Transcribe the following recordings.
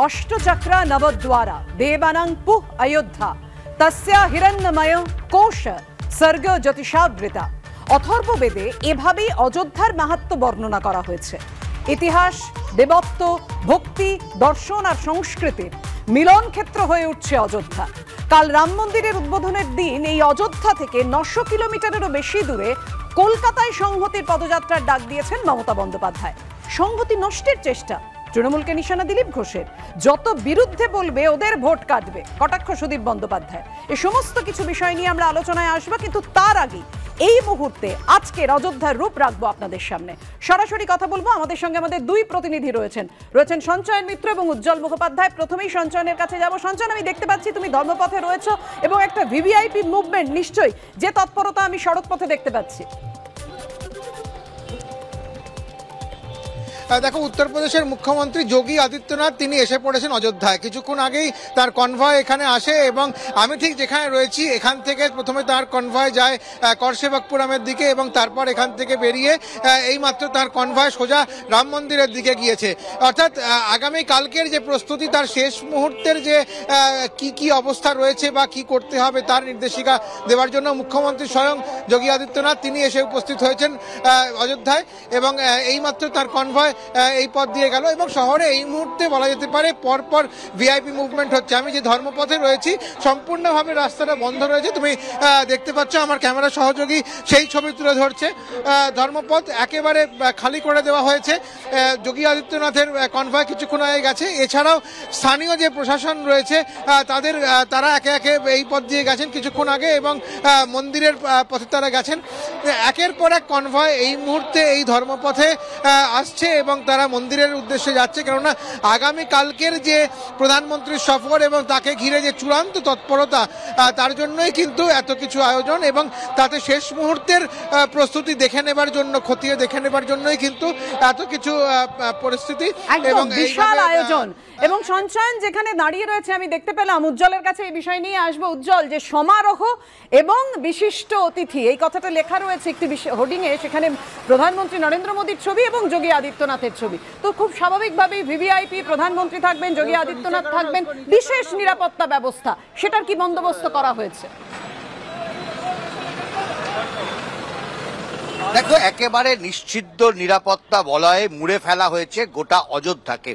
অষ্টচক্র নবদ্বারা দেবানাং পুহ অযোধ্যা তস্য হিরণ্যময় কোশ স্বর্গ জ্যোতিষাবৃতা। অথর্ববেদে এভাবেই অযোধ্যার মাহাত্ম্য বর্ণনা করা হয়েছে। ইতিহাস, দেবত্ব, ভক্তি, দর্শন আর সংস্কৃতির মিলন ক্ষেত্র হয়ে উঠছে অযোধ্যা। কাল রাম মন্দিরের উদ্বোধনের দিন এই অযোধ্যা থেকে 900 কিলোমিটারেরও বেশি দূরে কলকাতায় সংহতির পদযাত্রার ডাক দিয়েছেন মমতা বন্দ্যোপাধ্যায়। সংহতি নষ্টের চেষ্টা তৃণমূলকে নিশানা দিলীপ ঘোষের। যত বিরুদ্ধে বলবে ওদের ভোট কাটবে, কটাক্ষ সুদীপ বন্দ্যোপাধ্যায়। এই সমস্ত কিছু বিষয় নিয়ে আমরা আলোচনায় আসবো, কিন্তু তার আগে এই মুহূর্তে আজকের অযোধ্যার রূপ রাখবো আপনাদের সামনে। সরাসরি কথা বলবো। আমাদের সঙ্গে আমাদের দুই প্রতিনিধি রয়েছেন সঞ্চয়ন মিত্র এবং উজ্জ্বল মুখোপাধ্যায়। প্রথমেই সঞ্চয়নের কাছে যাব। সঞ্চয়ন, আমি দেখতে পাচ্ছি তুমি ধর্মপথে রয়েছো এবং একটা ভিভিআইপি মুভমেন্ট, নিশ্চয়ই যে তৎপরতা আমি সড়ক পথে দেখতে পাচ্ছি। দেখো, উত্তরপ্রদেশের মুখ্যমন্ত্রী যোগী আদিত্যনাথ তিনি এসে পড়েছেন অযোধ্যায়। কিছুক্ষণ আগেই তার কনভয় এখানে আসে এবং আমি ঠিক যেখানে রয়েছি এখান থেকে প্রথমে তার কনভয় যায় করসেবকপুরমের দিকে এবং তারপর এখান থেকে বেরিয়ে এইমাত্র তার কনভয় সোজা রাম মন্দিরের দিকে গিয়েছে। অর্থাৎ আগামী কালকের যে প্রস্তুতি, তার শেষ মুহূর্তের যে কি অবস্থা রয়েছে বা কি করতে হবে তার নির্দেশিকা দেওয়ার জন্য মুখ্যমন্ত্রী স্বয়ং যোগী আদিত্যনাথ তিনি এসে উপস্থিত হয়েছেন অযোধ্যায় এবং এইমাত্র তার কনভয় এই পথ দিয়ে গেল এবং শহরে এই মুহূর্তে বলা যেতে পারে পরপর ভিআইপি মুভমেন্ট হচ্ছে। আমি যে ধর্মপথে রয়েছি সম্পূর্ণভাবে রাস্তাটা বন্ধ রয়েছে। তুমি দেখতে পাচ্ছ, আমার ক্যামেরা সহযোগী সেই ছবি তুলে ধরছে। ধর্মপথ একেবারে খালি করে দেওয়া হয়েছে। যোগী আদিত্যনাথের কনভয় কিছুক্ষণ আগে গেছে। এছাড়াও স্থানীয় যে প্রশাসন রয়েছে তারা একে একে এই পথ দিয়ে গেছেন কিছুক্ষণ আগে এবং মন্দিরের পথে তারা গেছেন। একের পর এক কনভয় এই মুহূর্তে এই ধর্মপথে আসছে এবং তারা মন্দিরের উদ্দেশ্যে যাচ্ছে, কেননা আগামী কালকের যে প্রধানমন্ত্রীর সফর এবং তাকে ঘিরে যে চূড়ান্ত তৎপরতা, তার জন্যই কিন্তু এত কিছু আয়োজন এবং তাতে শেষ মুহূর্তের প্রস্তুতি দেখে নেবার জন্য, খতিয়ে দেখে নেবার জন্যই কিন্তু এত কিছু পরিস্থিতি এবং বিশাল আয়োজন। এবং সঞ্চয়ন যেখানে দাঁড়িয়ে রয়েছে আমি দেখতে পেলাম, উজ্জ্বলের কাছে এই বিষয় নিয়ে আসবো। উজ্জ্বল, যে সমারোহ এবং বিশিষ্ট অতিথি এই কথাটা লেখা রয়েছে একটি হোর্ডিংয়ে, সেখানে প্রধানমন্ত্রী নরেন্দ্র মোদীর ছবি এবং যোগী আদিত্যনাথের ছবি। তো খুব স্বাভাবিকভাবেই ভিভিআইপি, প্রধানমন্ত্রী থাকবেন, যোগী আদিত্যনাথ থাকবেন, বিশেষ নিরাপত্তা ব্যবস্থা, সেটার কি বন্দোবস্ত করা হয়েছে? দেখো, একেবারে নিশ্চিদ্র নিরাপত্তা বলয়ে মুড়ে ফেলা হয়েছে গোটা অযোধ্যাকে।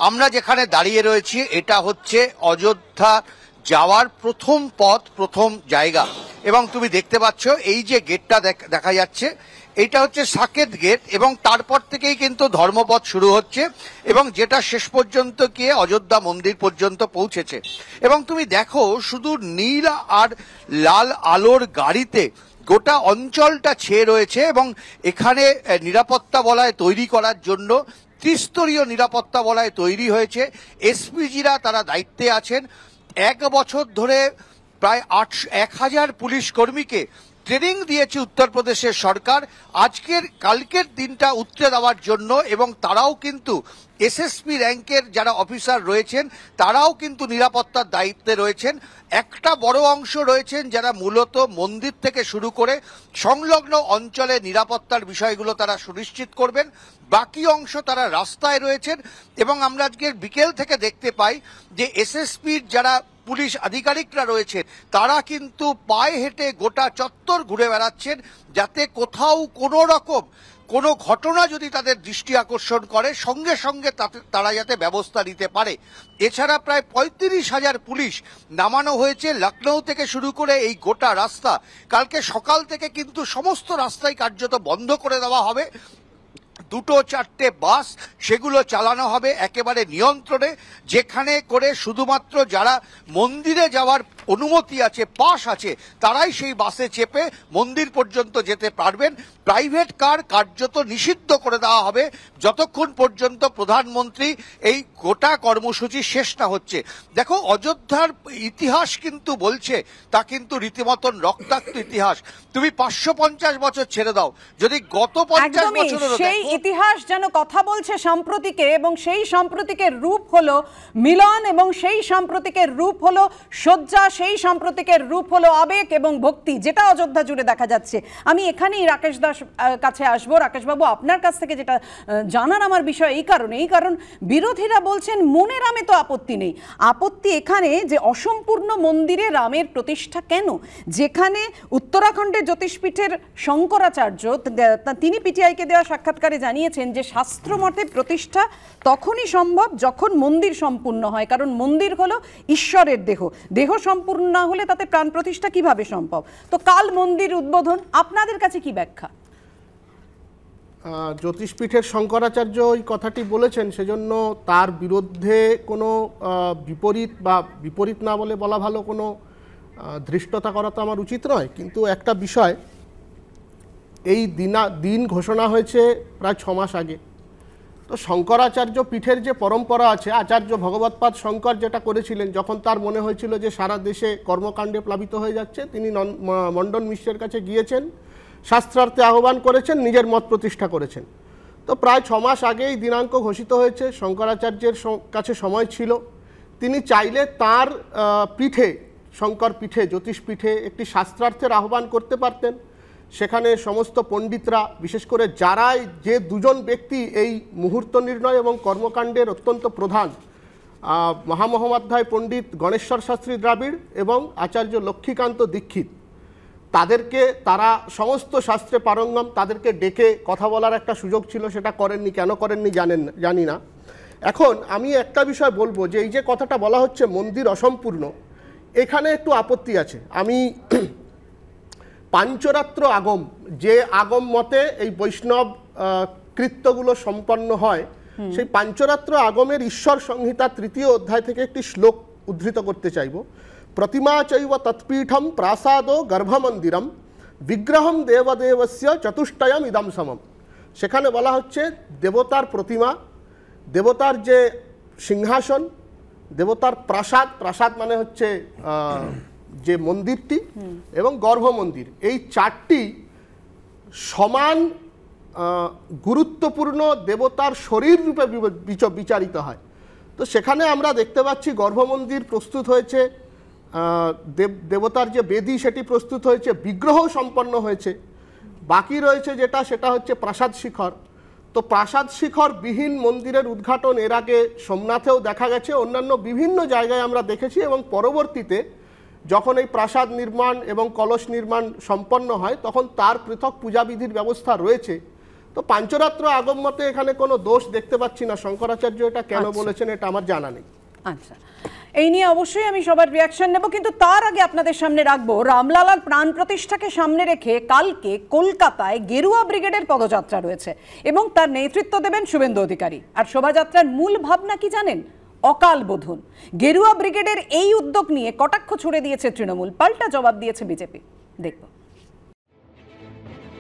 আমরা যেখানে দাঁড়িয়ে রয়েছি এটা হচ্ছে অযোধ্যা যাওয়ার প্রথম পথ, প্রথম জায়গা। এবং তুমি দেখতে পাচ্ছ এই যে গেটটা দেখা যাচ্ছে, এইটা হচ্ছে সাকেত গেট এবং তারপর থেকেই কিন্তু ধর্মপথ শুরু হচ্ছে এবং যেটা শেষ পর্যন্ত গিয়ে অযোধ্যা মন্দির পর্যন্ত পৌঁছেছে। এবং তুমি দেখো, শুধু নীল আর লাল আলোর গাড়িতে গোটা অঞ্চলটা ছেয়ে রয়েছে এবং এখানে নিরাপত্তা বলয় তৈরি করার জন্য ত্রিস্তরীয় নিরাপত্তা বলয় তৈরি হয়েছে। এসপিজিরা তারা দায়িত্বে আছেন। 1 বছর ধরে প্রায় 1000 পুলিশ কর্মীকে ট্রেনিং দিয়েছে উত্তরপ্রদেশের সরকার কালকের দিনটা উতরে দেওয়ার জন্য। এবং তারাও কিন্তু এসএসপি র্যাঙ্কের যারা অফিসার রয়েছেন তারাও কিন্তু নিরাপত্তার দায়িত্বে রয়েছেন। একটা বড় অংশ রয়েছেন যারা মূলত মন্দির থেকে শুরু করে সংলগ্ন অঞ্চলে নিরাপত্তার বিষয়গুলো তারা সুনিশ্চিত করবেন। বাকি অংশ তারা রাস্তায় রয়েছেন এবং আমরা আজকের বিকেল থেকে দেখতে পাই যে এসএসপির যারা পুলিশ আধিকারিকরা রয়েছে তারা কিন্তু পায়ে হেঁটে গোটা চত্বর ঘুরে বেড়াচ্ছেন, যাতে কোথাও কোনো রকম কোনো ঘটনা যদি তাদের দৃষ্টি আকর্ষণ করে সঙ্গে সঙ্গে তারা যাতে ব্যবস্থা নিতে পারে। এছাড়া প্রায় 35,000 পুলিশ নামানো হয়েছে লখনৌ থেকে শুরু করে এই গোটা রাস্তা। কালকে সকাল থেকে কিন্তু সমস্ত রাস্তাই কার্যত বন্ধ করে দেওয়া হবে। 2-4টে বাস সেগুলো চালানো হবে একেবারে নিয়ন্ত্রণে, যেখানে করে শুধুমাত্র যারা মন্দিরে যাওয়ার অনুমতি আছে, পাস আছে, তারাই সেই বাসে চেপে মন্দির পর্যন্ত যেতে পারবেন। প্রাইভেট কার কার্যত নিষিদ্ধ করে দেওয়া হবে যতক্ষণ পর্যন্ত প্রধানমন্ত্রী এই গোটা কর্মসূচি শেষ না হচ্ছে। দেখো, অযোধ্যার ইতিহাস কিন্তু বলছে তা কিন্তু রীতিমতন রক্তাক্ত ইতিহাস। তুমি 550 বছর ছেড়ে দাও, যদি গত 50 বছরের সেই ইতিহাস যেন কথা বলছে সাম্প্রতিকে, এবং সেই সাম্প্রতিকের রূপ হলো মিলন এবং সেই সাম্প্রতিকের রূপ হলো শয্যা সেই সাম্প্রতিকের রূপ হলো আবেগ এবং ভক্তি, যেটা অযোধ্যা জুড়ে দেখা যাচ্ছে। আমি এখানেই রাকেশ দাস কাছে আসবো। রাকেশবাবু, আপনার কাছ থেকে যেটা জানার আমার বিষয় কারণ বিরোধীরা বলছেন মনে রামে তো আপত্তি নেই, আপত্তি এখানে যে অসম্পূর্ণ মন্দিরে রামের প্রতিষ্ঠা কেন, যেখানে উত্তরাখণ্ডের জ্যোতিষপীঠের শঙ্করাচার্য তিনি পিটিআইকে দেওয়া সাক্ষাৎকারে জানিয়েছেন যে শাস্ত্র মতে প্রতিষ্ঠা তখনই সম্ভব যখন মন্দির সম্পূর্ণ হয়, কারণ মন্দির হলো ঈশ্বরের দেহ, দেহ সম্পূর্ণ না হলে তাতে প্রাণ প্রতিষ্ঠা কিভাবে সম্ভব। তো কাল মন্দির উদ্বোধন, আপনাদের কাছে কি ব্যাখ্যা? জ্যোতিষপীঠের শঙ্করাচার্য ওই কথাটি বলেছেন, সেজন্য তার বিরুদ্ধে কোনো বিপরীত না বলে বলা ভালো, কোনো ধৃষ্টতা করা তো আমার উচিত নয়। কিন্তু একটা বিষয়, এই দিন ঘোষণা হয়েছে প্রায় 6 মাস আগে। তো শঙ্করাচার্য পীঠের যে পরম্পরা আছে, আচার্য ভগবৎপাদ শঙ্কর যেটা করেছিলেন, যখন তার মনে হয়েছিল যে সারা দেশে কর্মকাণ্ডে প্লাবিত হয়ে যাচ্ছে, তিনি মণ্ডন মিশ্রের কাছে গিয়েছেন, শাস্ত্রার্থে আহ্বান করেছেন, নিজের মত প্রতিষ্ঠা করেছেন। তো প্রায় 6 মাস আগেই দিনাঙ্ক ঘোষিত হয়েছে। শঙ্করাচার্যের কাছে সময় ছিল, তিনি চাইলে তার পীঠে, শঙ্কর পীঠে, জ্যোতিষপীঠে একটি শাস্ত্রার্থের আহ্বান করতে পারতেন। সেখানে সমস্ত পণ্ডিতরা, বিশেষ করে যারাই যে দুজন ব্যক্তি এই মুহূর্ত নির্ণয় এবং কর্মকাণ্ডের অত্যন্ত প্রধান, মহামহোপাধ্যায় পণ্ডিত গণেশ্বর শাস্ত্রী দ্রাবিড় এবং আচার্য লক্ষ্মীকান্ত দীক্ষিত, তারা সমস্ত শাস্ত্রে পারঙ্গম, তাদেরকে ডেকে কথা বলার একটা সুযোগ ছিল, সেটা করেননি। কেন করেননি জানি না। এখন আমি একটা বিষয় বলবো যে এই যে কথাটা বলা হচ্ছে মন্দির অসম্পূর্ণ, এখানে একটু আপত্তি আছে। আমি পাঞ্চরাত্র আগম, যে আগম মতে এই বৈষ্ণব কৃত্যগুলো সম্পন্ন হয়, সেই পাঞ্চরাত্র আগমের ঈশ্বর সংহিতা 3য় অধ্যায় থেকে একটি শ্লোক উদ্ধৃত করতে চাইব। প্রতিমা চৈব তৎপীঠম প্রাসাদো গর্ভমন্দিরম বিগ্রহম দেবদেবস্য চতুষ্টয়ম ইদম সমম। সেখানে বলা হচ্ছে দেবতার প্রতিমা, দেবতার যে সিংহাসন, দেবতার প্রাসাদ মানে হচ্ছে যে মন্দিরটি, এবং গর্ভমন্দির, এই 4টি সমান গুরুত্বপূর্ণ দেবতার শরীর রূপে বিচারিত হয়। তো সেখানে আমরা দেখতে পাচ্ছি গর্ভমন্দির প্রস্তুত হয়েছে, দেবতার যে বেদি সেটি প্রস্তুত হয়েছে, বিগ্রহ সম্পন্ন হয়েছে। বাকি রয়েছে সেটা হচ্ছে প্রাসাদ শিখর। তো প্রাসাদ শিখর বিহীন মন্দিরের উদ্ঘাটন এর আগে সোমনাথেও দেখা গেছে, অন্যান্য বিভিন্ন জায়গায় আমরা দেখেছি, এবং পরবর্তীতে যখন এই প্রাসাদ নির্মাণ এবং কলস নির্মাণ সম্পন্ন হয় তখন তার পৃথক পূজাবিধির ব্যবস্থা রয়েছে। তো পাঞ্চরাত্র আগম মতে এখানে কোনো দোষ দেখতে পাচ্ছি না। শঙ্করাচার্য এটা কেন বলেছেন এটা আমার জানা নেই। আচ্ছা, এই নিয়ে অবশ্যই আমি সবার রিয়াকশন নেব, কিন্তু তার আগে আপনাদের সামনে রাখবো রামলালার প্রাণ প্রতিষ্ঠাকে সামনে রেখে কালকে কলকাতায় গেরুয়া ব্রিগেডের পদযাত্রা রয়েছে এবং তার নেতৃত্ব দেবেন শুভেন্দু অধিকারী। আর শোভাযাত্রার মূল ভাবনা কি জানেন? অকাল বোধন। গেরুয়া ব্রিগেডের এই উদ্যোগ নিয়ে কটাক্ষ ছুড়ে দিয়েছে তৃণমূল, পাল্টা জবাব দিয়েছে বিজেপি। দেখব।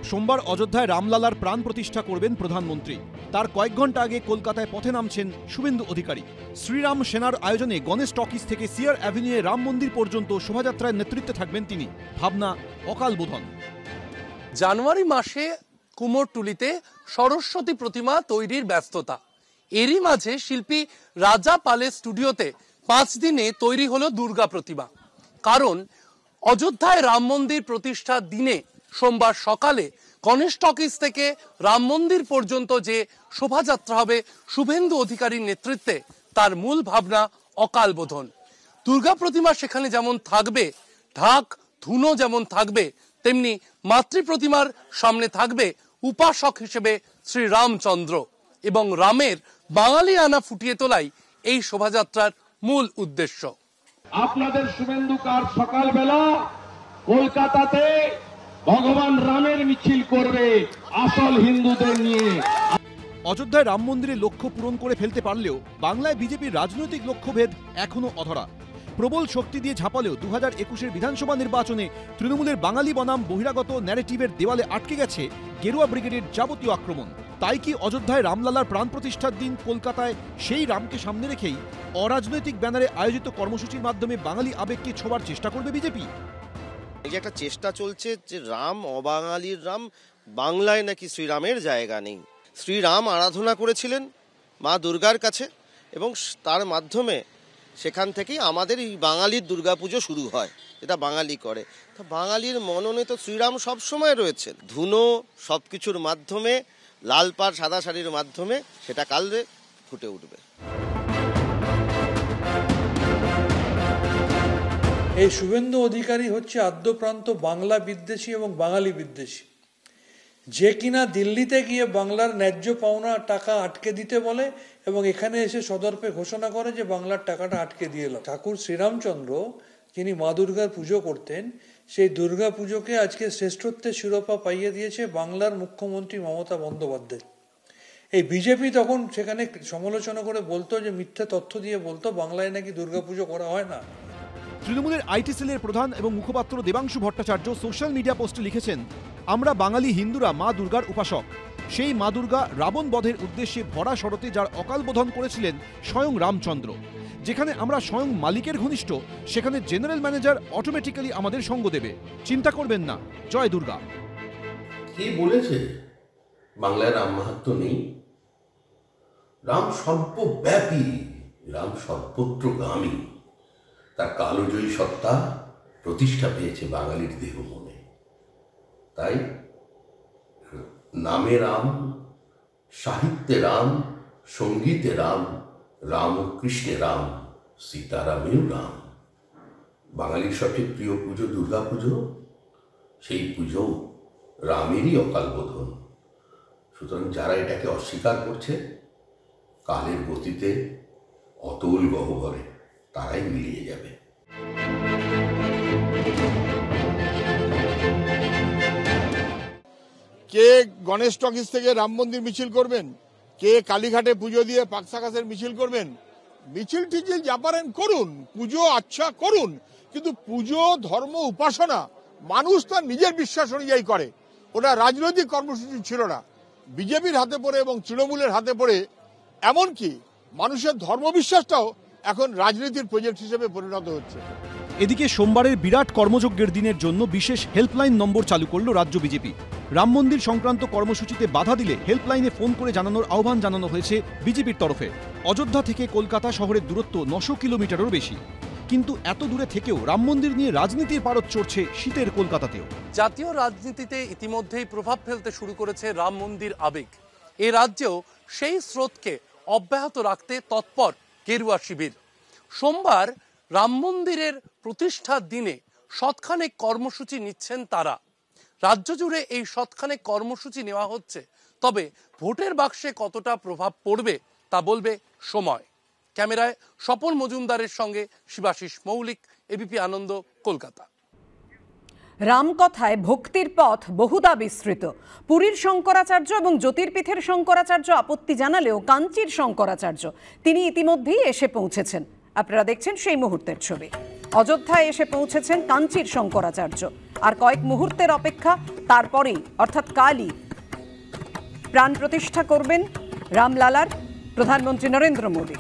সোমবার অযোধ্যায় রামলালার প্রাণ প্রতিষ্ঠা করবেন প্রধানমন্ত্রী। তার কয়েক ঘন্টা আগে কলকাতায় পথে নামছেন শুভেন্দু অধিকারী। শ্রীরাম সেনার আয়োজনে গণেশ টকিজ থেকে সিয়ার অ্যাভিনিউয়ে রাম মন্দির পর্যন্ত শোভাযাত্রায় নেতৃত্বে থাকবেন তিনি। ভাবনা অকাল বোধন। জানুয়ারি মাসে কুমোরটুলিতে সরস্বতী প্রতিমা তৈরির ব্যস্ততা, এরই মাঝে শিল্পী রাজা পালের স্টুডিওতে 5 দিনে তৈরি হলো দুর্গা প্রতিমা। কারণ অযোধ্যায় রাম মন্দির প্রতিষ্ঠার দিনে সোমবার সকালে গণেশ টকিজ থেকে রাম মন্দির পর্যন্ত যে শোভাযাত্রা হবে শুভেন্দু অধিকারীর নেতৃত্বে, তার মূল ভাবনা অকাল বোধন। দুর্গা প্রতিমা সেখানে যেমন থাকবে, ঢাক ধুনো যেমন থাকবে, তেমনি মাতৃ প্রতিমার সামনে থাকবে উপাসক হিসেবে শ্রী রামচন্দ্র, এবং রামের বাঙালি আনা ফুটিয়ে তোলাই এই শোভাযাত্রার মূল উদ্দেশ্য। আপনাদের শুভেন্দু কার সকালবেলা কলকাতাতে ভগবান রামের মিছিল করবে আসল হিন্দুদের নিয়ে। অযোধ্যায় রাম মন্দিরের লক্ষ্য পূরণ করে ফেলতে পারলেও বাংলায় বিজেপির রাজনৈতিক লক্ষ্যভেদ এখনো অধরা। প্রবল শক্তি দিয়ে ঝাঁপালেও 2021-এর বিধানসভা নির্বাচনে তৃণমূলের বাঙালি বনাম বহিরাগত ন্যারেটিভের দেওয়ালে আটকে গেছে গেরুয়া ব্রিগেডের যাবতীয় আক্রমণ। তাই কি অযোধ্যায় রামলালার প্রাণ প্রতিষ্ঠার দিন কলকাতায় সেই রামকে সামনে রেখেই অরাজনৈতিক ব্যানারে আয়োজিত কর্মসূচির মাধ্যমে বাঙালি আবেগকে ছোঁয়ার চেষ্টা করবে বিজেপি? এই যে একটা চেষ্টা চলছে যে রাম অবাঙালির রাম, বাংলায় নাকি শ্রীরামের জায়গা নেই। শ্রীরাম আরাধনা করেছিলেন মা দুর্গার কাছে এবং তার মাধ্যমে সেখান থেকেই আমাদের এই বাঙালির দুর্গাপুজো শুরু হয়, এটা বাঙালি করে। তো বাঙালির মননে তো শ্রীরাম সবসময় রয়েছে। ধুনো সব কিছুর মাধ্যমে, লাল পাড় সাদা শাড়ির মাধ্যমে সেটা কালে ফুটে উঠবে। এই শুভেন্দু অধিকারী হচ্ছে আদ্যপ্রান্ত বাংলা বিদ্বেষী এবং বাঙালি বিদ্বেষী, যে কিনা দিল্লিতে গিয়ে বাংলার ন্যায্য পাওনা টাকা আটকে দিতে বলে এবং এখানে এসে সদর্পে ঘোষণা করে যে বাংলার টাকাটা আটকে দিয়ে এলো। ঠাকুর শ্রীরামচন্দ্র যিনি মা দুর্গার পুজো করতেন, সেই দুর্গা পুজোকে আজকে শ্রেষ্ঠত্বের শিরোপা পাইয়ে দিয়েছে বাংলার মুখ্যমন্ত্রী মমতা বন্দ্যোপাধ্যায়। এই বিজেপি তখন সেখানে সমালোচনা করে বলতো, যে মিথ্যা তথ্য দিয়ে বলতো বাংলায় নাকি দুর্গাপুজো করা হয় না। তৃণমূলের আইটি সেলের প্রধান এবং মুখপাত্র দেবাংশু ভট্টাচার্য সোশ্যাল মিডিয়া পোস্টে লিখেছেন, আমরা বাঙালি হিন্দুরা মা দুর্গার উপাসক। সেই মা দুর্গা রাবণ বধের উদ্দেশ্যে ভরা শরতে যার অকাল বোধন করেছিলেন স্বয়ং রামচন্দ্র। যেখানে আমরা স্বয়ং মালিকের ঘনিষ্ঠ, সেখানে জেনারেল ম্যানেজার অটোমেটিক্যালি আমাদের সঙ্গ দেবে, চিন্তা করবেন না। জয় দুর্গা। কে বলেছে বাংলায় রাম মাহাত্ম্য নেই? রাম সর্বব্যাপী, রাম সর্বত্রগামী। তার কালজয়ী সত্তা প্রতিষ্ঠা পেয়েছে বাঙালির দেহ মনে। তাই নামে রাম, সাহিত্যে রাম, সঙ্গীতে রাম, রাম ও কৃষ্ণে রাম, সীতারামেও রাম। বাঙালির সবচেয়ে প্রিয় পুজো দুর্গা পুজো, সেই পুজো রামেরই অকাল বোধন। সুতরাং যারা এটাকে অস্বীকার করছে, কালের গতিতে অতল গহ্বরে তারাই মিলিয়ে যাবে। কে গণেশ টকিজ থেকে রাম মন্দির মিছিল করবেন, কে কালীঘাটে পুজো দিয়ে পাকসাকাশের মিছিল করবেন। মিছিল টিছিল যা পারেন করুন, পুজো আচ্ছা করুন, কিন্তু পুজো ধর্ম উপাসনা মানুষ তার নিজের বিশ্বাস অনুযায়ী করে। ওটা রাজনৈতিক কর্মসূচি ছিল না। বিজেপির হাতে পড়ে এবং তৃণমূলের হাতে পড়ে এমনকি মানুষের ধর্মবিশ্বাসটাও এখন রাজনীতির প্রজেক্ট হিসেবে পরিণত হচ্ছে। এদিকে সোমবারের বিরাট কর্মযজ্ঞের দিনের জন্য বিশেষ হেল্পলাইন নম্বর চালু করল রাজ্য বিজেপি। রাম মন্দির সংক্রান্ত কর্মসূচিতে বাধা দিলে হেল্পলাইনে ফোন করে জানানোর আহ্বান জানানো হয়েছে বিজেপির তরফে। অযোধ্যা থেকে কলকাতা শহরের দূরত্ব 900 কিলোমিটারেরও বেশি, কিন্তু এত দূরে থেকেও রাম মন্দির নিয়ে রাজনীতির পারদ চড়ছে শীতের কলকাতাতেও। জাতীয় রাজনীতিতে ইতিমধ্যেই প্রভাব ফেলতে শুরু করেছে রাম মন্দির আবেগ। এ রাজ্যেও সেই স্রোতকে অব্যাহত রাখতে তৎপর গেরুয়া শিবির। সোমবার রাম মন্দিরের প্রতিষ্ঠার দিনে শতখানেক কর্মসূচি নিচ্ছেন তারা। রাজ্য জুড়ে এই শতখানেক কর্মসূচি নেওয়া হচ্ছে, তবে ভোটের বাক্সে কতটা প্রভাব পড়বে তা বলবে সময়। ক্যামেরায় স্বপন মজুমদারের সঙ্গে শিবাশিস মৌলিক, এবিপি আনন্দ, কলকাতা। রামকথায় ভক্তির পথ বহুদা বিস্তৃত। পুরীর শঙ্করাচার্য এবং জ্যোতির্পীঠের শঙ্করাচার্য আপত্তি জানালেও কাঞ্চির শঙ্করাচার্য তিনি ইতিমধ্যেই এসে পৌঁছেছেন। আপনারা দেখছেন সেই মুহূর্তের ছবি। অযোধ্যায় এসে পৌঁছেছেন কাঞ্চির শঙ্করাচার্য। আর কয়েক মুহূর্তের অপেক্ষা, তারপরেই অর্থাৎ কালই প্রাণ প্রতিষ্ঠা করবেন রামলালার প্রধানমন্ত্রী নরেন্দ্র মোদী।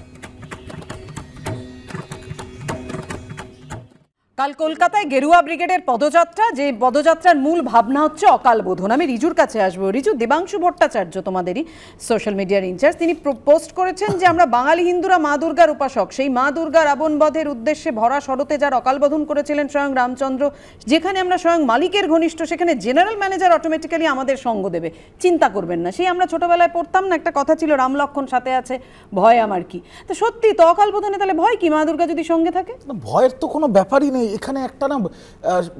কাল কলকাতায় গেরুয়া ব্রিগেডের পদযাত্রা, যে পদযাত্রার মূল ভাবনা হচ্ছে অকাল বোধন। আমি রিজুর কাছে আসবো। রিজু, দেবাংশু ভট্টাচার্য তোমাদেরই সোশ্যাল মিডিয়ার ইনচার্জ, তিনি পোস্ট করেছেন যে আমরা বাঙালি হিন্দুরা মা দুর্গার উপাসক। সেই মা দুর্গা রাবণ বধের উদ্দেশ্যে ভরা শরতে যার অকাল বোধন করেছিলেন স্বয়ং রামচন্দ্র, যেখানে আমরা স্বয়ং মালিকের ঘনিষ্ঠ, সেখানে জেনারেল ম্যানেজার অটোমেটিক্যালি আমাদের সঙ্গ দেবে, চিন্তা করবেন না। সেই আমরা ছোটবেলায় পড়তাম না, একটা কথা ছিল রাম লক্ষণ সাথে আছে, ভয় আমার কি। তো সত্যি তো অকাল বোধনে তাহলে ভয় কি? মা দুর্গা যদি সঙ্গে থাকে? ভয়ের তো কোনো ব্যাপারই নেই। এখানে একটা না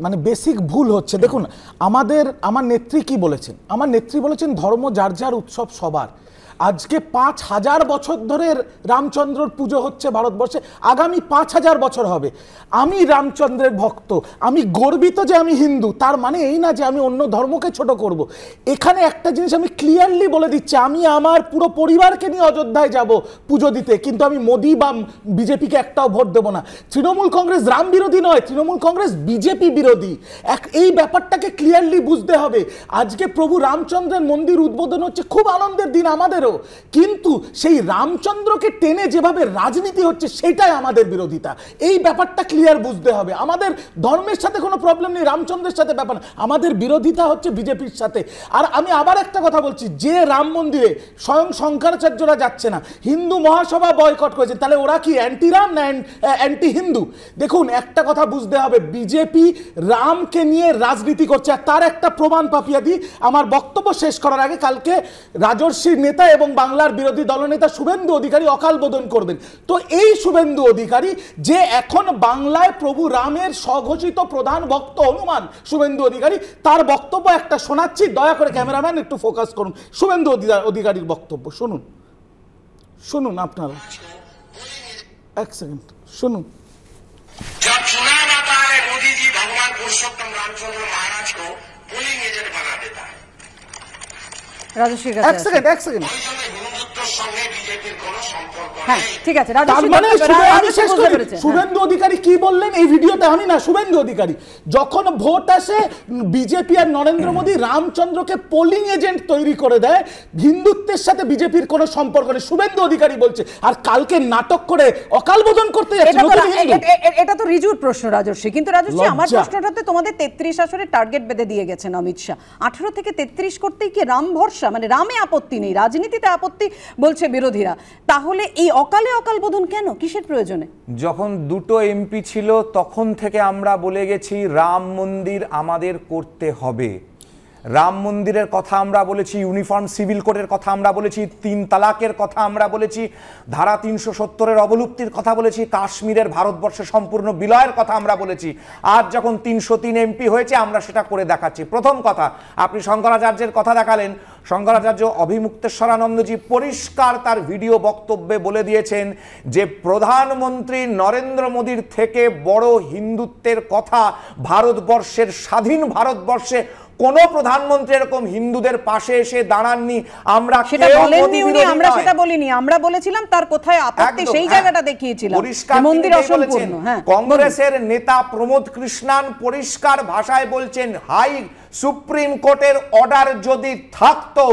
মানে বেসিক ভুল হচ্ছে। দেখুন, আমার নেত্রী কি বলেছেন? আমার নেত্রী বলেছেন ধর্ম যার যার, উৎসব সবার। আজকে 5000 বছর ধরে রামচন্দ্রর পুজো হচ্ছে ভারতবর্ষে, আগামী 5000 বছর হবে। আমি রামচন্দ্রের ভক্ত, আমি গর্বিত যে আমি হিন্দু, তার মানে এই না যে আমি অন্য ধর্মকে ছোট করব। এখানে একটা জিনিস আমি ক্লিয়ারলি বলে দিচ্ছি, আমি আমার পুরো পরিবারকে নিয়ে অযোধ্যায় যাব পুজো দিতে, কিন্তু আমি মোদি বা বিজেপিকে একটাও ভোট দেবো না। তৃণমূল কংগ্রেস রাম বিরোধী নয়, তৃণমূল কংগ্রেস বিজেপি বিরোধী। এই ব্যাপারটাকে ক্লিয়ারলি বুঝতে হবে। আজকে প্রভু রামচন্দ্রের মন্দির উদ্বোধন হচ্ছে, খুব আনন্দের দিন আমাদেরও, রামচন্দ্রেরও, কিন্তু সেই রামচন্দ্রকে টেনে যেভাবে রাজনীতি হচ্ছে সেটাই আমাদের বিরোধিতা। এই ব্যাপারটা ক্লিয়ার বুঝতে হবে। আমাদের ধর্মের সাথে কোনো প্রবলেম নেই, রামচন্দ্রের সাথে ব্যাপার, আমাদের বিরোধিতা হচ্ছে বিজেপির সাথে। আর আমি আবার একটা কথা বলছি, যে রাম মন্দিরে স্বয়ং শঙ্করাচার্যরা যাচ্ছে না, হিন্দু মহাসভা বয়কট করেছে, তাহলে ওরা কি অ্যান্টি রাম না অ্যান্টি হিন্দু? দেখুন একটা কথা বুঝতে হবে, বিজেপি রামকে নিয়ে রাজনীতি করছে। আর তার একটা প্রমাণ পাপিয়া দিই আমার বক্তব্য শেষ করার আগে। কালকে রাজর্ষির নেতা এবং বাংলার বিরোধী দলনেতা শুভেন্দু অধিকারী অকাল বোধন করবেন। তো এই শুভেন্দু অধিকারী যে এখন বাংলায় প্রভু রামের স্বঘোষিত প্রধান ভক্ত হনুমান শুভেন্দু অধিকারী, তার বক্তব্য একটা শোনাচ্ছি, দয়া করে ক্যামেরাম্যান একটু ফোকাস করুন। শুভেন্দু অধিকারীর বক্তব্য শুনুন, শুনুন আপনারা, এক সেকেন্ড শুনুন। जब चुनाव आता है मोदी जी भगवान पुरुषोत्तम रामचंद्र महाराज को पोलिंग एजेंट बना देता है। রাজশ্রী এক সেকেন্ড হিন্দুত্বের সঙ্গে বিজেপির কোনো সম্পর্ক হ্যাঁ নেই। ঠিক আছে, শুভেন্দু অধিকারী কি বললেন এই ভিডিওতে, আমি না, শুভেন্দু অধিকারী যখন ভোট আসে বিজেপি আর নরেন্দ্র মোদী রামচন্দ্রকে পোলিং এজেন্ট তৈরি করে দেয়, হিন্দুত্বের সাথে বিজেপির কোনো সম্পর্ক নেই, শুভেন্দু অধিকারী বলছে। আর কালকে নাটক করে অকাল বোধন করতে যাচ্ছে। এটা তো রিজুর প্রশ্ন রাজশ্রী, কিন্তু রাজশ্রী আমার প্রশ্নটাতে তোমাদের 33 আসনের টার্গেট বেঁধে দিয়ে গেছেন অমিত শাহ। 18 থেকে 33 করতেই কি রাম ভরসা, মানে রামে আপত্তি নেই, রাজনীতিতে আপত্তি বলছে বিরোধীরা, তাহলে এই অকালে অকাল বোধন কেন, কিসের প্রয়োজনে? যখন দুটো এমপি ছিল তখন থেকে আমরা বলে গেছি রাম মন্দির আমাদের করতে হবে। রাম মন্দিরের কথা আমরা বলেছি, ইউনিফর্ম সিভিল কোডের কথা আমরা বলেছি, 3 তালাকের কথা আমরা বলেছি, ধারা 370-এর অবলুপ্তির কথা বলেছি, কাশ্মীরের ভারতবর্ষে সম্পূর্ণ বিলয়ের কথা আমরা বলেছি। আজ যখন 303 এমপি হয়েছে আমরা সেটা করে দেখাচ্ছি। প্রথম কথা, আপনি শঙ্করাচার্যের কথা দেখালেন, শঙ্করাচার্য অভিমুক্তেশ্বরানন্দজি পরিষ্কার তার ভিডিও বক্তব্যে বলে দিয়েছেন যে প্রধানমন্ত্রী নরেন্দ্র মোদীর থেকে বড় হিন্দুত্বের কথা ভারতবর্ষের স্বাধীন ভারতবর্ষে কোন প্রধানমন্ত্রী এরকম হিন্দুদের পাশে এসে দাঁড়াননি। আমরা সেটা বলেননি উনি, আমরা সেটা বলিনি, আমরা বলেছিলাম তার কোথায় আপত্তি সেই জায়গাটা দেখিয়েছিলাম। মন্দির অসম্পূর্ণ। হ্যাঁ, কংগ্রেসের নেতা প্রমোদ কৃষ্ণান পরিষ্কার ভাষায় বলছেন, হাই সুপ্রিম কোর্টের অর্ডার যদি থাকতো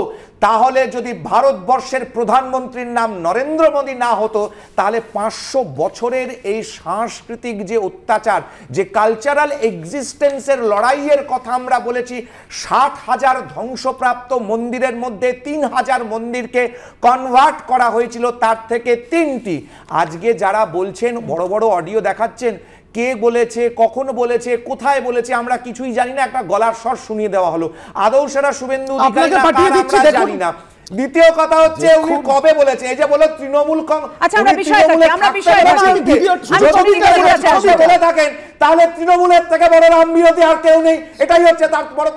তাহলে যদি ভারতবর্ষের প্রধানমন্ত্রীর নাম নরেন্দ্র মোদী না হতো তাহলে 500 বছরের এই সাংস্কৃতিক যে অত্যাচার, যে কালচারাল এক্সিস্টেন্সের লড়াইয়ের কথা আমরা বলেছি, 60,000 ধ্বংসপ্রাপ্ত মন্দিরের মধ্যে 3,000 মন্দিরকে কনভার্ট করা হয়েছিল, তার থেকে 3টি। আজকে যারা বলছেন বড় বড় অডিও দেখাচ্ছেন, কে বলেছে, কখন বলেছে, কোথায় বলেছে আমরা কিছুই জানি না, একটা গলার স্বর শুনিয়ে দেওয়া হলো। আদৌ সেটা শুভেন্দু অধিকারী জানি না। দ্বিতীয় কথা হচ্ছে উনি কবে বলেছে, এই যে বলে তৃণমূল বলে থাকেন, তাহলে তৃণমূলের থেকে বড় রাম বিরোধী আর কেউ নেই, এটাই হচ্ছে তার বড়